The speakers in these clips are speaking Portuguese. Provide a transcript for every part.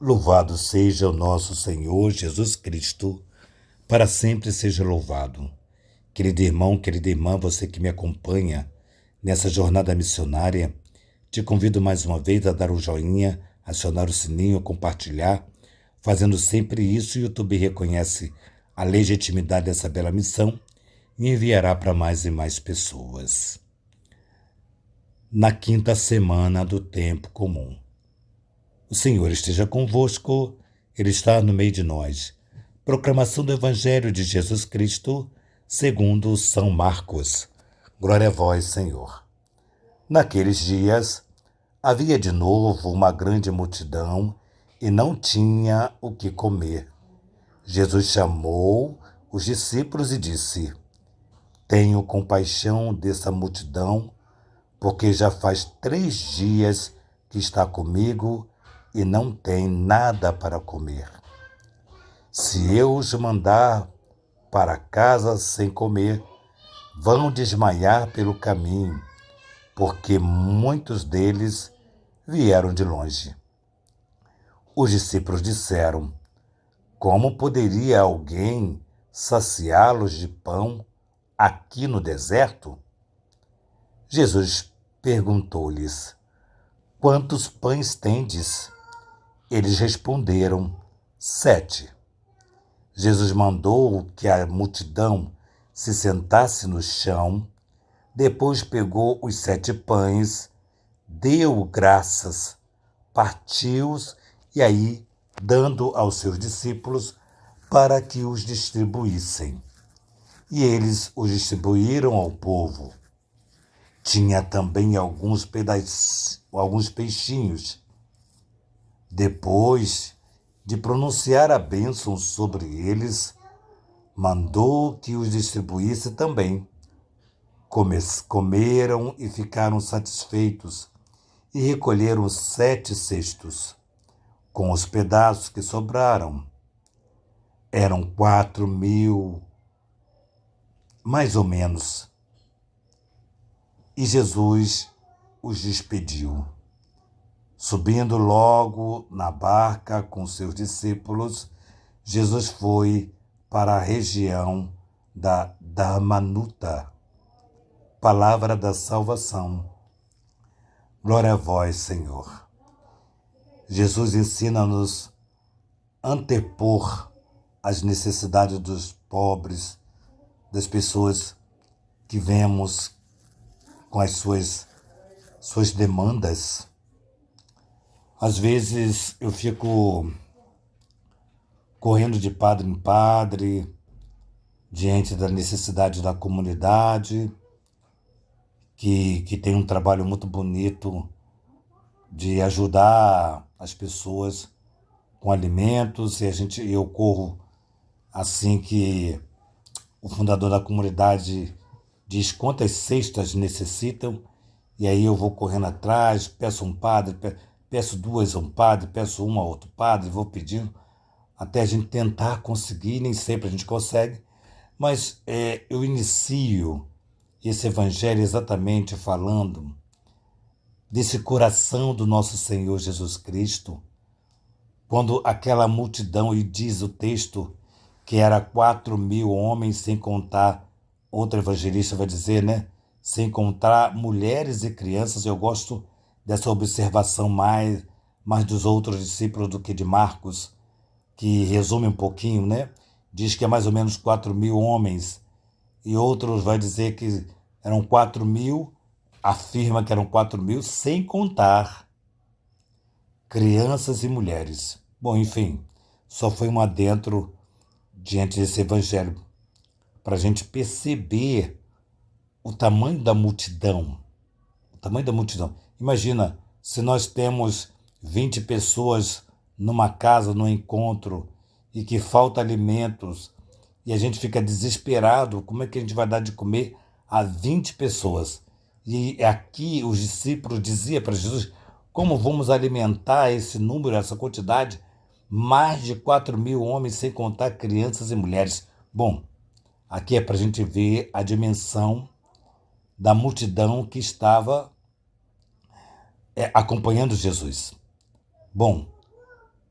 Louvado seja o nosso Senhor Jesus Cristo, para sempre seja louvado. Querido irmão, querida irmã, você que me acompanha nessa jornada missionária, te convido mais uma vez a dar o joinha, acionar o sininho, compartilhar. Fazendo sempre isso, o YouTube reconhece a legitimidade dessa bela missão e enviará para mais e mais pessoas. Na quinta semana do tempo comum. O Senhor esteja convosco, Ele está no meio de nós. Proclamação do Evangelho de Jesus Cristo, segundo São Marcos. Glória a vós, Senhor. Naqueles dias, havia de novo uma grande multidão e não tinha o que comer. Jesus chamou os discípulos e disse: Tenho compaixão dessa multidão, porque já faz 3 dias que está comigo e não tem nada para comer. Se eu os mandar para casa sem comer, vão desmaiar pelo caminho, porque muitos deles vieram de longe. Os discípulos disseram: Como poderia alguém saciá-los de pão aqui no deserto? Jesus perguntou-lhes: Quantos pães tendes? Eles responderam: 7. Jesus mandou que a multidão se sentasse no chão, depois pegou os 7 pães, deu graças, partiu-os e aí, dando aos seus discípulos para que os distribuíssem. E eles os distribuíram ao povo. Tinha também alguns peixinhos. Depois de pronunciar a bênção sobre eles, mandou que os distribuísse também. Comeram e ficaram satisfeitos, e recolheram 7 cestos. Com os pedaços que sobraram, eram 4.000, mais ou menos. E Jesus os despediu. Subindo logo na barca com seus discípulos, Jesus foi para a região da Dalmanuta. Palavra da salvação. Glória a vós, Senhor. Jesus ensina-nos a antepor as necessidades dos pobres, das pessoas que vemos com as suas demandas. Às vezes eu fico correndo de padre em padre, diante da necessidade da comunidade, que tem um trabalho muito bonito de ajudar as pessoas com alimentos, e eu corro assim que o fundador da comunidade diz quantas cestas necessitam, e aí eu vou correndo atrás, peço um padre, peço 2 a um padre, peço 1 a outro padre, vou pedindo até a gente tentar conseguir, nem sempre a gente consegue, mas eu inicio esse evangelho exatamente falando desse coração do nosso Senhor Jesus Cristo, quando aquela multidão, e diz o texto que era 4.000 homens, sem contar, outro evangelista vai dizer, né? Sem contar mulheres e crianças. Eu gosto dessa observação mais dos outros discípulos do que de Marcos, que resume um pouquinho, né? Diz que é mais ou menos 4.000 homens, e outros vai dizer que eram 4.000, afirma que eram 4.000, sem contar crianças e mulheres. Bom, enfim, só foi um adentro diante desse evangelho, para a gente perceber o tamanho da multidão. O tamanho da multidão. Imagina, se nós temos 20 pessoas numa casa, num encontro, e que falta alimentos, e a gente fica desesperado, como é que a gente vai dar de comer a 20 pessoas? E aqui os discípulos diziam para Jesus: como vamos alimentar esse número, essa quantidade? Mais de 4.000 homens, sem contar crianças e mulheres. Bom, aqui é para a gente ver a dimensão da multidão que estava acompanhando Jesus. Bom,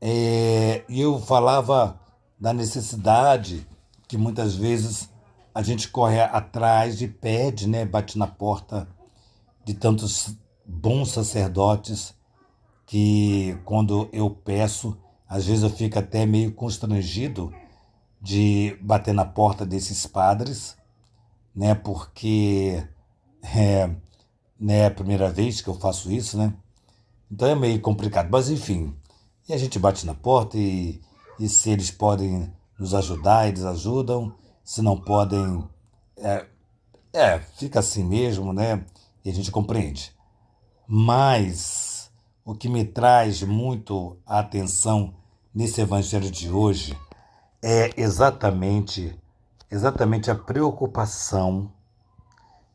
E eu falava da necessidade que muitas vezes a gente corre atrás e pede, né, bate na porta de tantos bons sacerdotes que quando eu peço, às vezes eu fico até meio constrangido de bater na porta desses padres, né, porque é, não é a primeira vez que eu faço isso, né? Então é meio complicado, mas enfim. E a gente bate na porta e se eles podem nos ajudar, eles ajudam. Se não podem, fica assim mesmo, né? E a gente compreende. Mas o que me traz muito a atenção nesse evangelho de hoje é exatamente a preocupação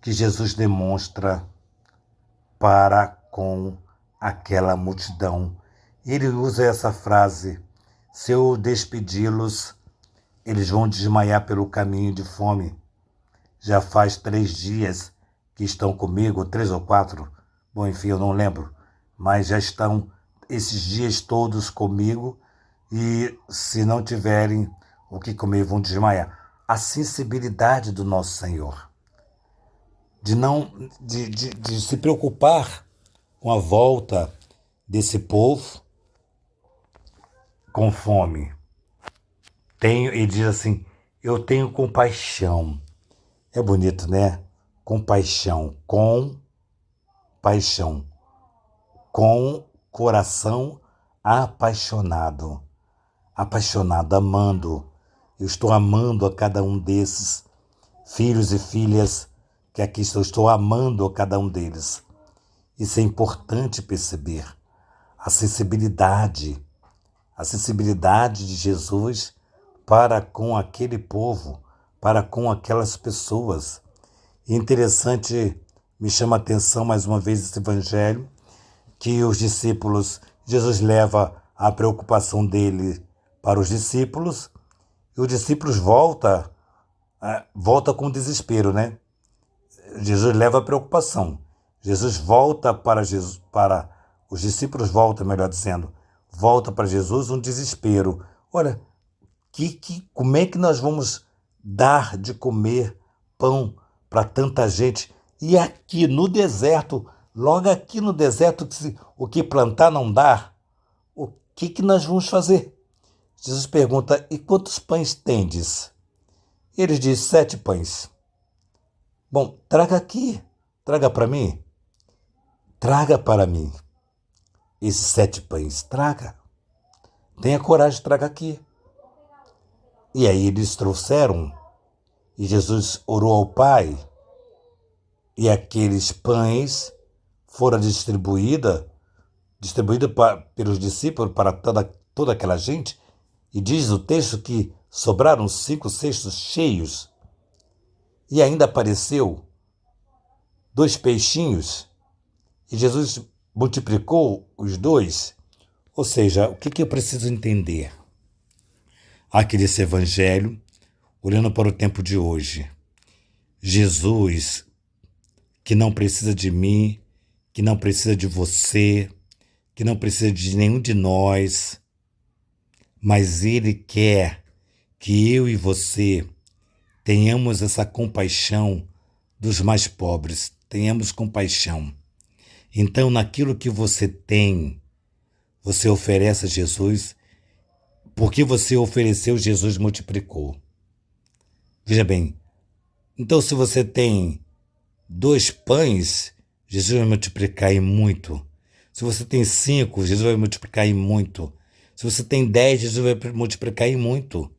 que Jesus demonstra para com aquela multidão. Ele usa essa frase: se eu despedi-los, eles vão desmaiar pelo caminho de fome. Já faz 3 dias que estão comigo, 3 ou 4, bom, enfim, eu não lembro, mas já estão esses dias todos comigo e se não tiverem o que comer, vão desmaiar. A sensibilidade do nosso Senhor, de não de se preocupar com a volta desse povo com fome. E diz assim: eu tenho compaixão. É bonito, né? Compaixão, com paixão, com coração apaixonado, apaixonado, amando. Eu estou amando a cada um desses filhos e filhas que aqui estou. Estou amando a cada um deles. Isso é importante perceber. A sensibilidade de Jesus para com aquele povo, para com aquelas pessoas. E interessante, me chama a atenção mais uma vez esse evangelho, que os discípulos, Jesus leva a preocupação dele para os discípulos, e os discípulos volta com desespero, né? Jesus leva a preocupação. Jesus volta para os discípulos volta, melhor dizendo, volta para Jesus um desespero. Olha, como é que nós vamos dar de comer pão para tanta gente? E aqui no deserto, logo aqui no deserto, o que plantar não dá, o que nós vamos fazer? Jesus pergunta: e quantos pães tendes? Eles dizem: 7 pães. Bom, traga aqui, traga para mim. Traga para mim esses 7 pães, traga. Tenha coragem, traga aqui. E aí eles trouxeram, e Jesus orou ao Pai, e aqueles pães foram distribuídos pelos discípulos para toda aquela gente, e diz o texto que sobraram 5 cestos cheios, e ainda apareceu 2 peixinhos, e Jesus multiplicou os 2. Ou seja, o que eu preciso entender aqui desse evangelho, olhando para o tempo de hoje? Jesus, que não precisa de mim, que não precisa de você, que não precisa de nenhum de nós, mas Ele quer que eu e você tenhamos essa compaixão dos mais pobres, tenhamos compaixão. Então, naquilo que você tem, você oferece a Jesus, porque você ofereceu, Jesus multiplicou. Veja bem, então se você tem 2 pães, Jesus vai multiplicar em muito. Se você tem 5, Jesus vai multiplicar em muito. Se você tem 10, Jesus vai multiplicar em muito.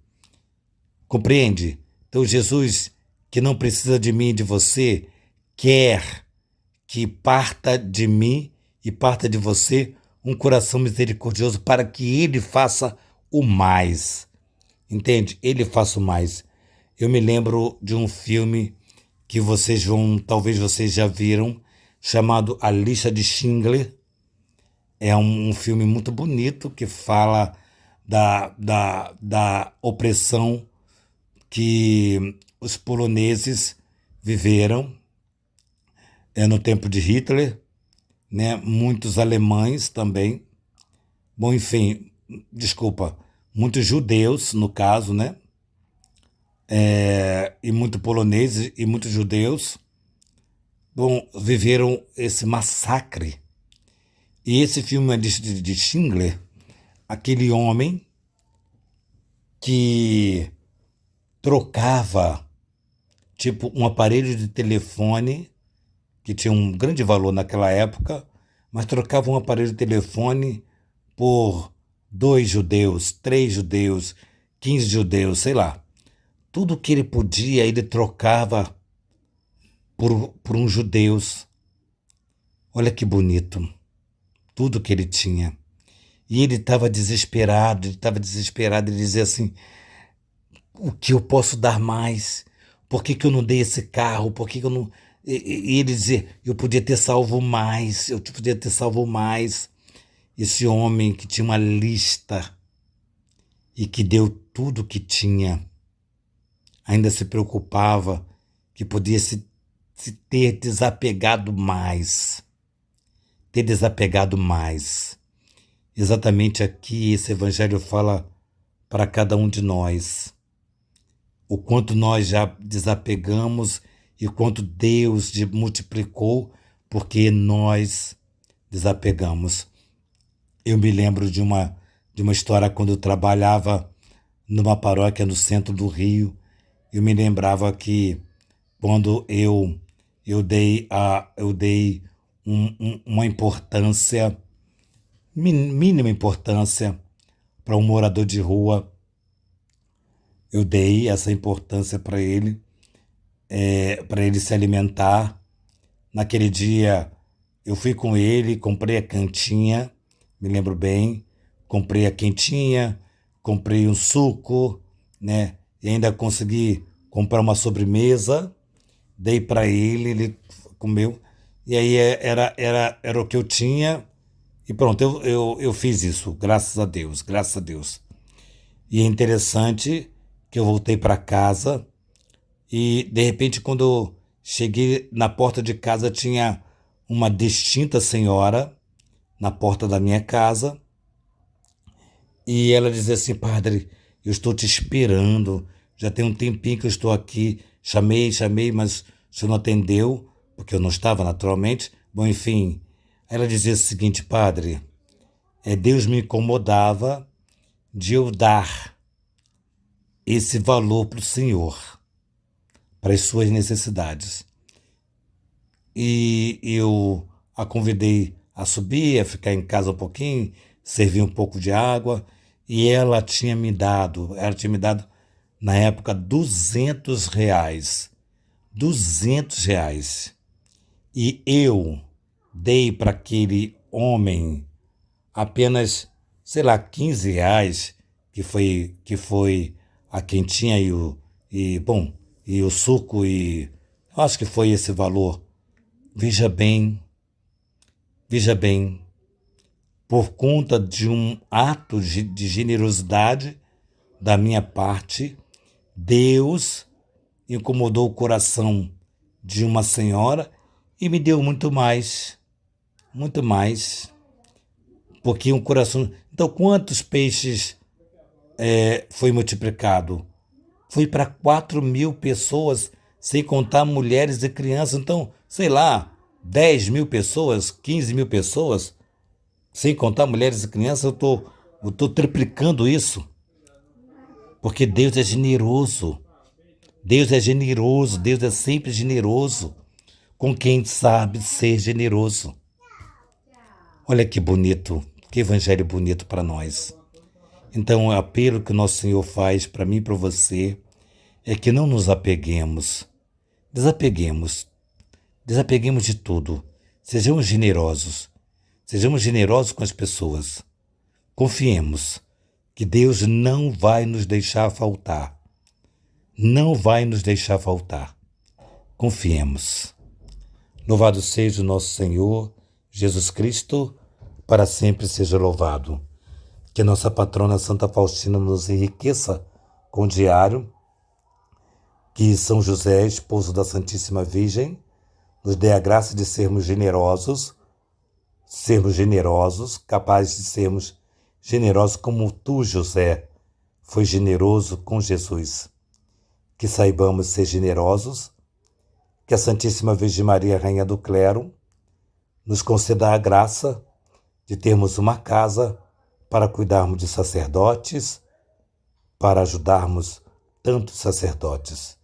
Compreende? Então Jesus, que não precisa de mim e de você, quer que parta de mim e parta de você um coração misericordioso para que Ele faça o mais. Entende? Ele faça o mais. Eu me lembro de um filme que talvez vocês já viram, chamado A Lista de Schindler. É um filme muito bonito que fala da opressão que os poloneses viveram no tempo de Hitler, né? Muitos alemães também. Bom, enfim, muitos judeus, no caso, né? E muitos poloneses e muitos judeus, bom, viveram esse massacre. E esse filme, a lista de Schindler, aquele homem que trocava, tipo, um aparelho de telefone, que tinha um grande valor naquela época, mas trocava um aparelho de telefone por 2 judeus, 3 judeus, 15 judeus, sei lá. Tudo que ele podia, ele trocava por uns judeus. Olha que bonito. Tudo que ele tinha. E ele estava desesperado, ele dizia assim, o que eu posso dar mais? Por que eu não dei esse carro? Por que eu não... E ele dizia, eu podia ter salvo mais, eu podia ter salvo mais. Esse homem que tinha uma lista e que deu tudo que tinha, ainda se preocupava que podia se ter desapegado mais. Ter desapegado mais. Exatamente aqui esse evangelho fala para cada um de nós. O quanto nós já desapegamos e quanto Deus multiplicou porque nós desapegamos. Eu me lembro de uma história quando eu trabalhava numa paróquia no centro do Rio. Eu me lembrava que quando eu dei uma importância, mínima importância, para um morador de rua, eu dei essa importância para ele se alimentar. Naquele dia eu fui com ele, comprei a cantinha, me lembro bem, comprei a quentinha, comprei um suco, né? E ainda consegui comprar uma sobremesa, dei para ele comeu, e aí era o que eu tinha, e pronto, eu fiz isso, graças a Deus, graças a Deus. E é interessante que eu voltei para casa e, de repente, quando eu cheguei na porta de casa, tinha uma distinta senhora na porta da minha casa e ela dizia assim, padre, eu estou te esperando, já tem um tempinho que eu estou aqui, chamei, mas o senhor não atendeu, porque eu não estava naturalmente. Bom, enfim, ela dizia o seguinte, padre, Deus me incomodava de eu dar esse valor para o Senhor, para as suas necessidades. E eu a convidei a subir, a ficar em casa um pouquinho, servir um pouco de água, e ela tinha me dado, na época, R$ 200. R$ 200. E eu dei para aquele homem apenas, sei lá, R$ 15, que foi a quentinha e o suco, e acho que foi esse valor. Veja bem, por conta de um ato de generosidade da minha parte, Deus incomodou o coração de uma senhora e me deu muito mais, porque um coração... Então, quantos peixes foi multiplicado? Foi para 4.000 pessoas, sem contar mulheres e crianças. Então, sei lá, 10.000 pessoas, 15.000 pessoas, sem contar mulheres e crianças, eu tô triplicando isso. Porque Deus é generoso. Deus é generoso, Deus é sempre generoso com quem sabe ser generoso. Olha que bonito, que evangelho bonito para nós. Então, o apelo que o nosso Senhor faz para mim e para você é que não nos apeguemos. Desapeguemos de tudo. Sejamos generosos com as pessoas. Confiemos que Deus não vai nos deixar faltar. Não vai nos deixar faltar. Confiemos. Louvado seja o nosso Senhor Jesus Cristo, para sempre seja louvado. Que a nossa patrona Santa Faustina nos enriqueça com o diário. Que São José, esposo da Santíssima Virgem, nos dê a graça de sermos generosos, capazes de sermos generosos como tu, José, foi generoso com Jesus. Que saibamos ser generosos, que a Santíssima Virgem Maria, Rainha do Clero, nos conceda a graça de termos uma casa para cuidarmos de sacerdotes, para ajudarmos tantos sacerdotes.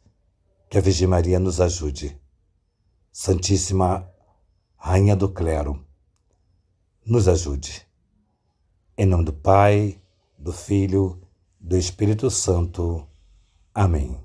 Que a Virgem Maria nos ajude. Santíssima Rainha do Clero, nos ajude. Em nome do Pai, do Filho, do Espírito Santo. Amém.